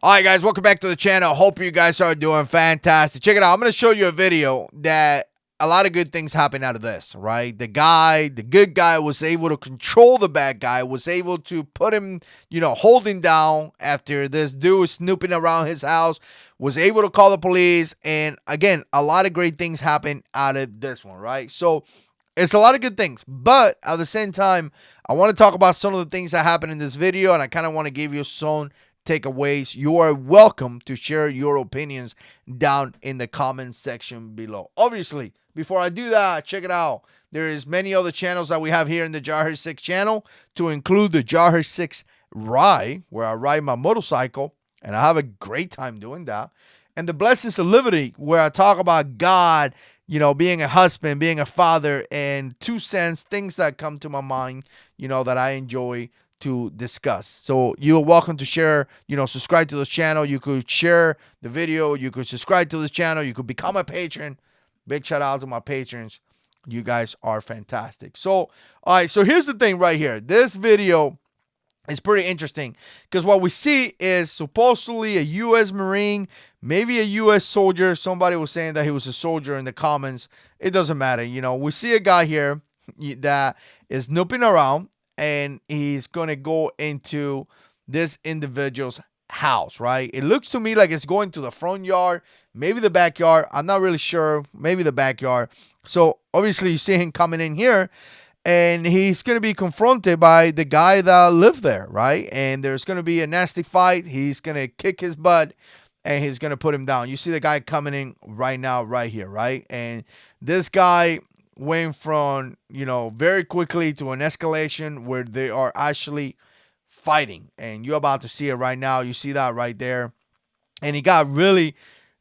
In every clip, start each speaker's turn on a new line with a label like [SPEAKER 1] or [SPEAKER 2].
[SPEAKER 1] All right, guys, welcome back to the channel. Hope you guys are doing fantastic. Check it out. I'm going to show you a video that a lot of good things happen out of this, right? The good guy was able to control the bad guy, was able to put him, holding down after this dude was snooping around his house, was able to call the police. And again, a lot of great things happen out of this one, right? So it's a lot of good things, but at the same time, I want to talk about some of the things that happened in this video, and I kind of want to give you some takeaways. You are welcome to share your opinions down in the comment section below. Obviously, before I do that, check it out. There is many other channels that we have here in the Jarhead 6 channel, to include the Jarhead 6 Ride, where I ride my motorcycle, and I have a great time doing that. And the Blessings of Liberty, where I talk about God, being a husband, being a father, and 2 cents, things that come to my mind, that I enjoy to discuss. So you're welcome to share, subscribe to this channel. You could share the video. You could subscribe to this channel. You could become a patron. Big shout out to my patrons. You guys are fantastic. So, all right. So here's the thing right here. This video is pretty interesting because what we see is supposedly a U.S. Marine, maybe a U.S. soldier. Somebody was saying that he was a soldier in the comments. It doesn't matter. We see a guy here that is snooping around, and he's going to go into this individual's house, right? It looks to me like it's going to the front yard, maybe the backyard. I'm not really sure. Maybe the backyard. So obviously you see him coming in here, and he's going to be confronted by the guy that lived there, right? And there's going to be a nasty fight. He's going to kick his butt, and he's going to put him down. You see the guy coming in right now, right here, right? And this guy went from, very quickly to an escalation where they are actually fighting. And you're about to see it right now. You see that right there. And he got really,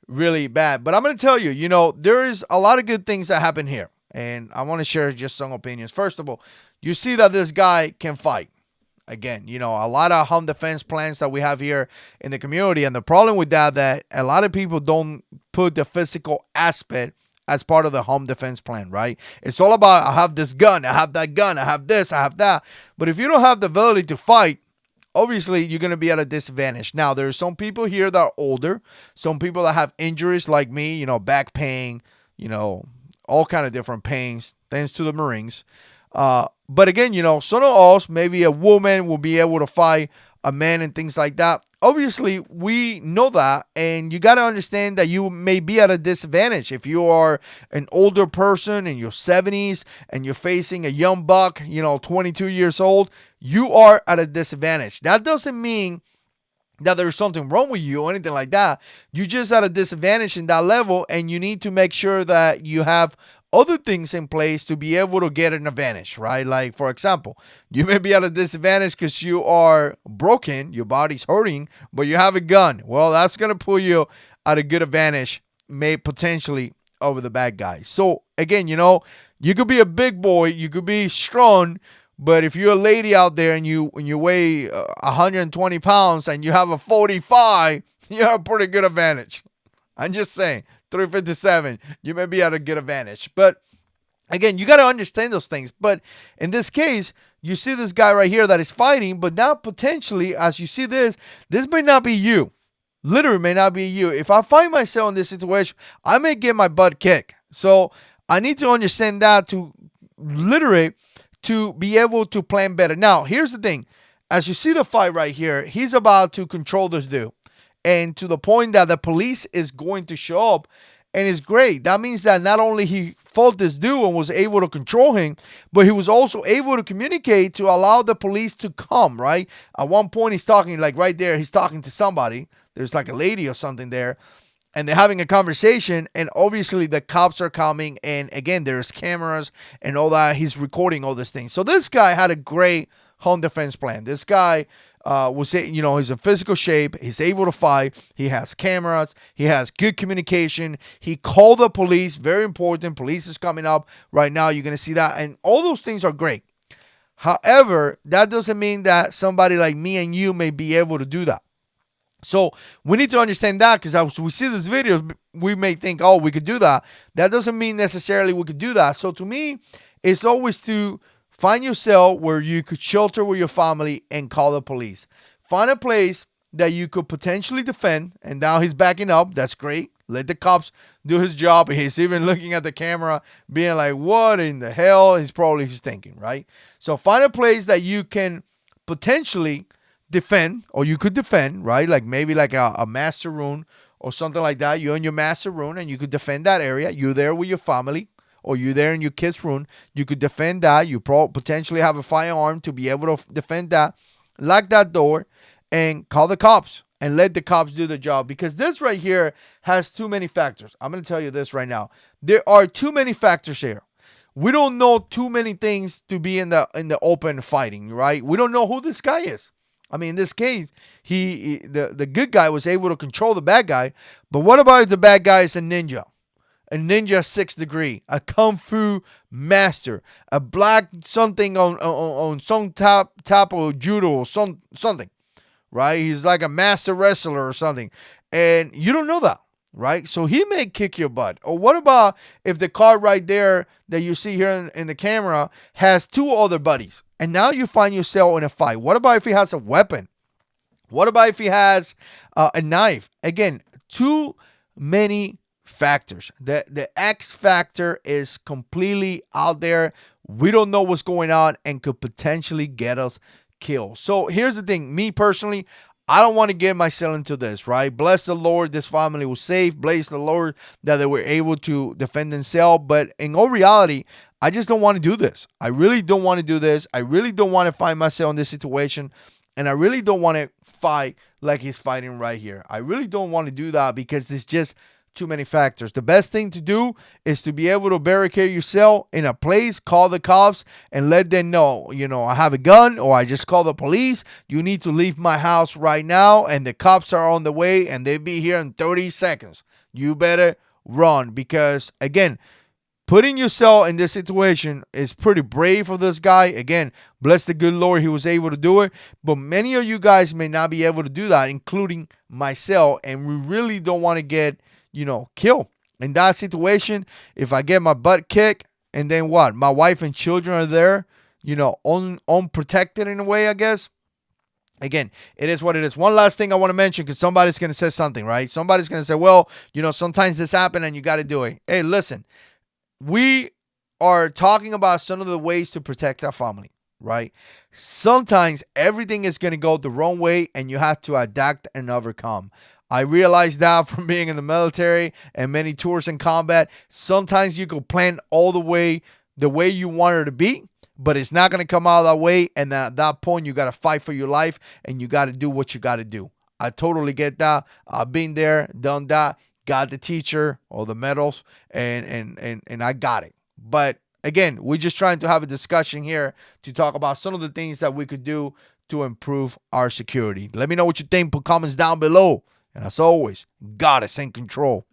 [SPEAKER 1] really bad. But I'm going to tell you, there is a lot of good things that happen here. And I want to share just some opinions. First of all, you see that this guy can fight. Again, a lot of home defense plans that we have here in the community. And the problem with that a lot of people don't put the physical aspect as part of the home defense plan, right? It's all about, I have this gun, I have that gun, I have this, I have that. But if you don't have the ability to fight, obviously you're going to be at a disadvantage. Now, there are some people here that are older, some people that have injuries like me, back pain, all kind of different pains, thanks to the Marines. But again, some of us, maybe a woman will be able to fight a man and things like that. Obviously, we know that, and you got to understand that you may be at a disadvantage if you are an older person in your 70s and you're facing a young buck, 22 years old. You are at a disadvantage. That doesn't mean that there's something wrong with you or anything like that. You're just at a disadvantage in that level, and you need to make sure that you have other things in place to be able to get an advantage, right? Like, for example, you may be at a disadvantage because you are broken, your body's hurting, but you have a gun. Well, that's going to put you at a good advantage, may potentially over the bad guy. So again, you could be a big boy, you could be strong, but if you're a lady out there and you weigh 120 pounds and you have a 45, you have a pretty good advantage. I'm just saying, 357, you may be at a good advantage. But again, you got to understand those things. But in this case, you see this guy right here that is fighting, but now potentially, as you see this may not be you. Literally may not be you. If I find myself in this situation, I may get my butt kicked. So I need to understand that to literally to be able to plan better. Now, here's the thing. As you see the fight right here, he's about to control this dude. And to the point that the police is going to show up, and it's great. That means that not only he fought this dude and was able to control him, but he was also able to communicate to allow the police to come, right? At one point, he's talking, like right there, he's talking to somebody. There's like a lady or something there, and they're having a conversation, and obviously the cops are coming, and again, there's cameras and all that. He's recording all this thing. So this guy had a great home defense plan. This guy was, he's in physical shape. He's able to fight. He has cameras. He has good communication. He called the police. Very important. Police is coming up right now. You're going to see that. And all those things are great. However, that doesn't mean that somebody like me and you may be able to do that. So we need to understand that, because as we see this video, we may think, oh, we could do that. That doesn't mean necessarily we could do that. So to me, it's always to find yourself where you could shelter with your family and call the police. Find a place that you could potentially defend, and now he's backing up. That's great. Let the cops do his job. He's even looking at the camera, being like, what in the hell? He's probably just thinking, right? So find a place that you can potentially defend, or you could defend, right? Like maybe like a master room or something like that. You're in your master room and you could defend that area. You're there with your family, or you're there in your kids' room. You could defend that. You potentially have a firearm to be able to defend that. Lock that door and call the cops and let the cops do the job, because this right here has too many factors. I'm going to tell you this right now. There are too many factors here. We don't know too many things to be in the open fighting, right? We don't know who this guy is. I mean, in this case, the good guy was able to control the bad guy. But what about if the bad guy is a ninja? A ninja 6th degree, a kung fu master, a black something on some type of judo or something, right? He's like a master wrestler or something. And you don't know that, right? So he may kick your butt. Or what about if the car right there that you see here in the camera has 2 other buddies, and now you find yourself in a fight? What about if he has a weapon? What about if he has a knife? Again, too many factors. The X factor is completely out there. We don't know what's going on and could potentially get us killed. So here's the thing. Me personally, I don't want to get myself into this, right? Bless the Lord, this family was safe. Bless the Lord that they were able to defend themselves. But in all reality, I just don't want to do this. I really don't want to do this. I really don't want to find myself in this situation. And I really don't want to fight like he's fighting right here. I really don't want to do that because it's just too many factors. The best thing to do is to be able to barricade yourself in a place, call the cops, and let them know, I have a gun, or I just call the police. You need to leave my house right now, and the cops are on the way, and they'll be here in 30 seconds. You better run, because, again, putting yourself in this situation is pretty brave for this guy. Again, bless the good Lord, he was able to do it. But many of you guys may not be able to do that, including myself, and we really don't want to get kill. In that situation, if I get my butt kicked, and then what? My wife and children are there, unprotected in a way, I guess. Again, it is what it is. One last thing I want to mention, because somebody's going to say something, right? Somebody's going to say, well, sometimes this happens and you got to do it. Hey, listen, we are talking about some of the ways to protect our family, right? Sometimes everything is going to go the wrong way and you have to adapt and overcome. I realized that from being in the military and many tours in combat. Sometimes you can plan all the way you want it to be, but it's not going to come out that way. And at that point, you got to fight for your life and you got to do what you got to do. I totally get that. I've been there, done that, got the teacher or the medals, and I got it. But again, we're just trying to have a discussion here to talk about some of the things that we could do to improve our security. Let me know what you think. Put comments down below. And as always, God is in control.